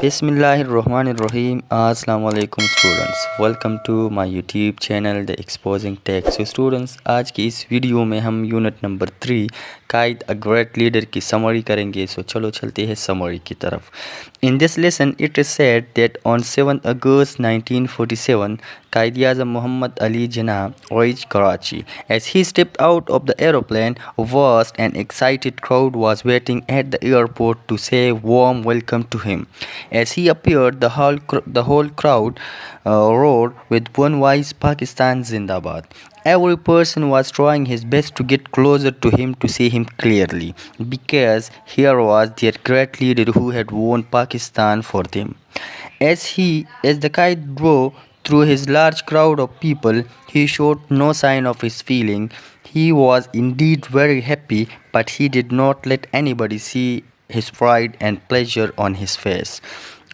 Bismillahirrahmanirrahim. Assalamu alaikum students. Welcome to my YouTube channel The Exposing Tech. So students, आज की इस video में हम unit number 3 Quaid a great leader की summary करेंगे. So चलो चलते हैं समरी की तरफ. In this lesson it is said that on 7th August 1947 Quaid-e-Azam Muhammad Ali Jinnah reached Karachi. As he stepped out of the aeroplane, a vast and excited crowd was waiting at the airport to say a warm welcome to him. As he appeared, the whole crowd roared with one voice, Pakistan Zindabad. Every person was trying his best to get closer to him to see him clearly, because here was their great leader who had won Pakistan for them. As the kite drove through his large crowd of people, he showed no sign of his feeling. He was indeed very happy, but he did not let anybody see his pride and pleasure on his face.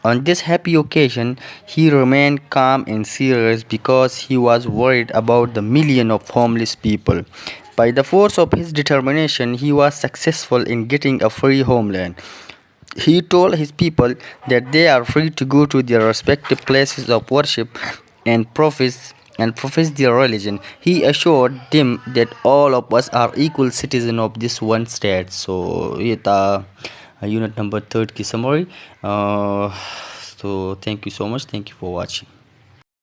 On this happy occasion, he remained calm and serious because he was worried about the million of homeless people. By the force of his determination, he was successful in getting a free homeland. He told his people that they are free to go to their respective places of worship and profess their religion. He assured them that all of us are equal citizens of this one state. So ये था unit number 3 की summary. So thank you so much. Thank you for watching.